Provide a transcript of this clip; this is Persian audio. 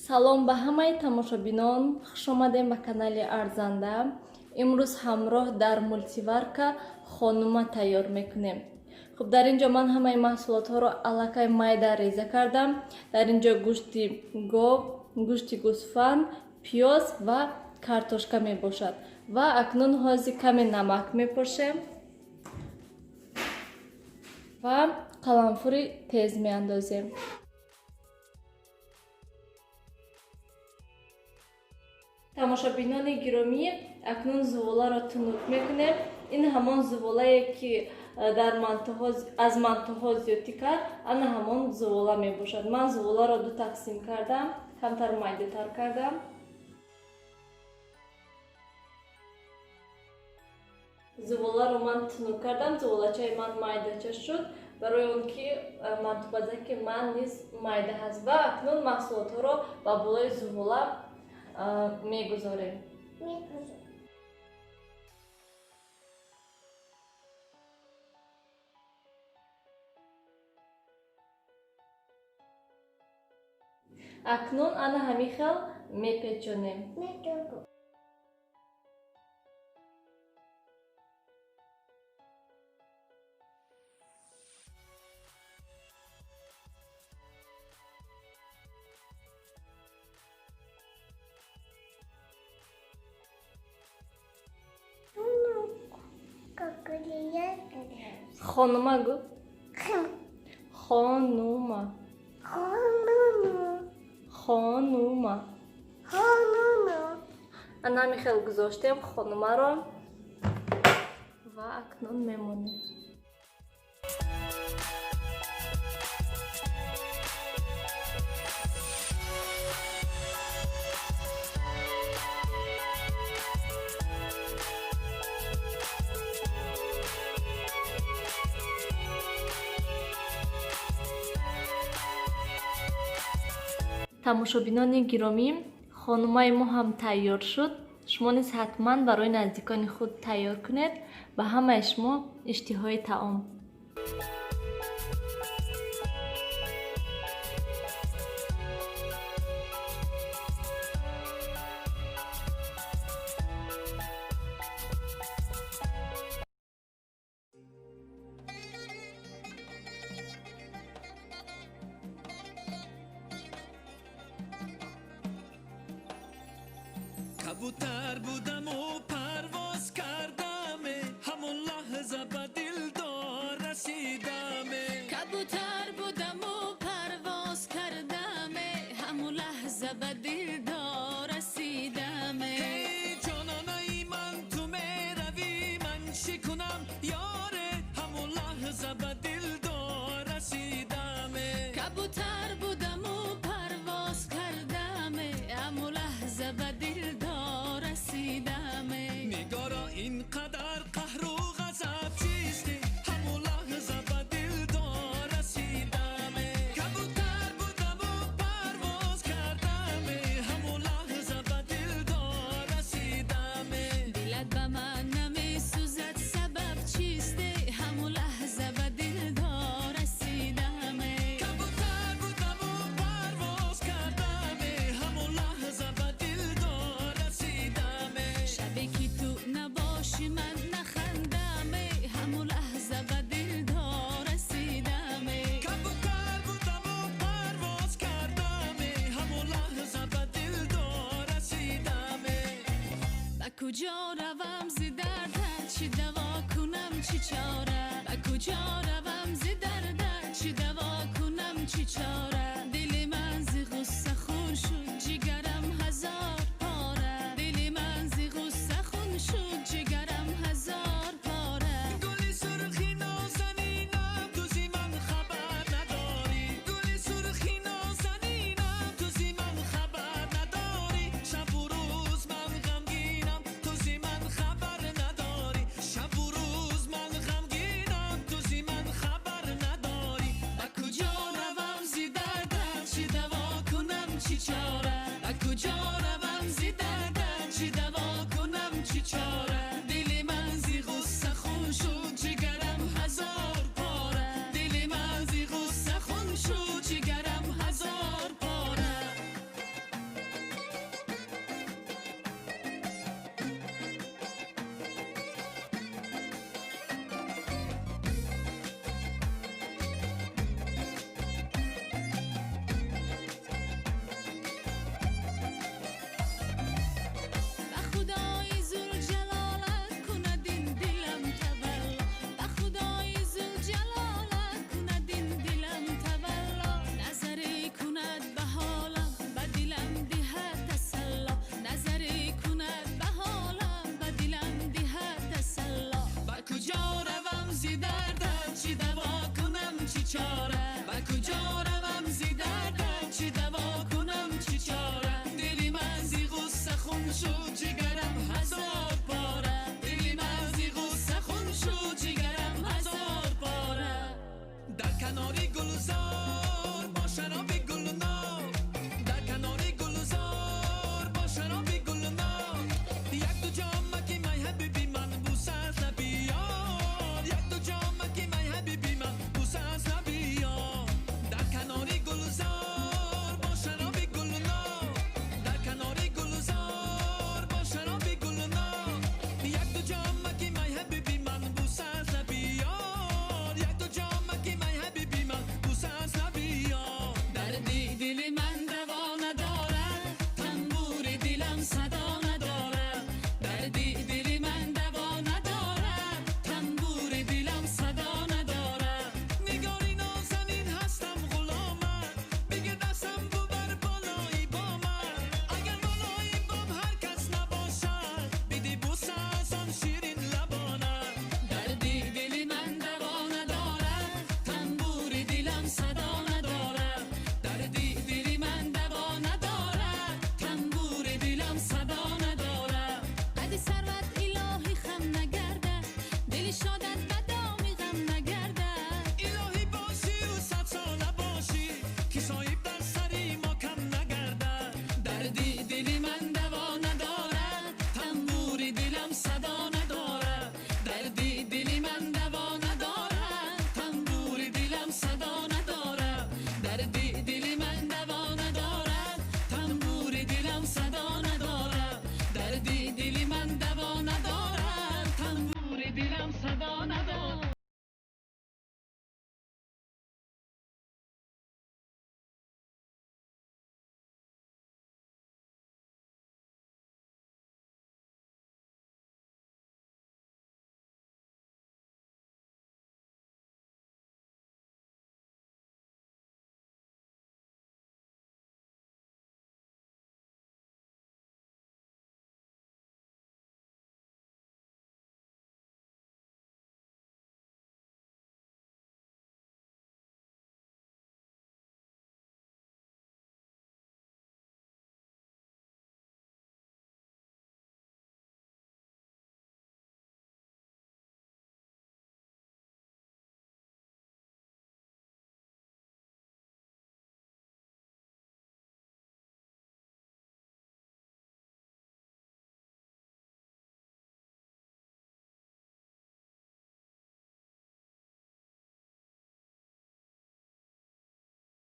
салом ба ҳамаи тамошобинон, хуш омадем ба канали Арзанда. имрӯз ҳамроҳ дар мултиварка хонума тайёр мекунем. хуб, дар ин ҷо ман ҳамаи маҳсулотҳоро аллакай майда реза кардам. дар ин ҷо гӯшти гов, гӯшти гӯсфанд, пиёз ва картошка мебошад. ва акнун ҳозир каме намак мепошем ва қаламфури тез меандозем. тамошобинони гиромӣ, акнун зуволаро тунук мекунем. ин ҳамон зуволае ки аз мантуҳо зиёдтар, ана ҳамон зувола мебошад. ман зуволаро ду тақсим кардам, камтар майдатар кардам. зуволаро ман тунук кардам, зуволачаи ман майдача шуд, барои он ки мантубазаки ман низ майда ҳаст. ва акнун маҳсулотҳоро ба болои зувола мегузорем. акнун ана ҳамин хел мепечонем. خانوما گو خانوما خانوما انا میخوام گذاشتم خانوما رو و اکنون میمونیم. тамошобинони гиромӣ, хонумаи мо ҳам тайёр шуд. шумо низ ҳатман барои наздикони худ тайёр кунед. ба ҳамаи шумо иштиҳои таом. کبوتر بودم و پرواز کردم، همون لحظه به دلدار رسیدم. کبوتر بودم و پرواز کردم، همون لحظه به دلدار رسیدم. جانانای من تو میروی من شکنم یاره، همون لحظه به دلدار رسیدم. کبوتر بودم و پرواز کردم، همون لحظه به دلدار رسیدم. نگارا اینقدر قهر و غضب چیستی، همون لحظه به دلدار رسیدم. کبوتر بودم و پرواز کردم، همون لحظه به دلدار رسیدم. دلت به من نمیسوزد سبب چیستی، همون لحظه به دلدار رسیدم. کبوتر بودم و پرواز کردم، همون لحظه به دلدار رسیدم. شبی که تو نباشی من نخندم، همون لحظه به دلدار رسیدم. کبوتر بودم و پرواز کردم، همون لحظه به دلدار رسیدم. به کجا روم ز دردت چی دوا کنم چی چاره، به کجا روم ز دردت چی دوا کنم چی چاره. دل من ز غصه خون شد جگرم هزار پاره، دل من ز غصه خون شد جگرم هزار پاره. گلی سرخی نازنینم تو زی من خبر نداری، گلی سرخی نازنینم تو زی من خبر نداری. شب و روز من غمگینم تو زی من خبر نداری، شب و روز من غمگینم تو زی من خبر نداری. به کجا روم ز که سایه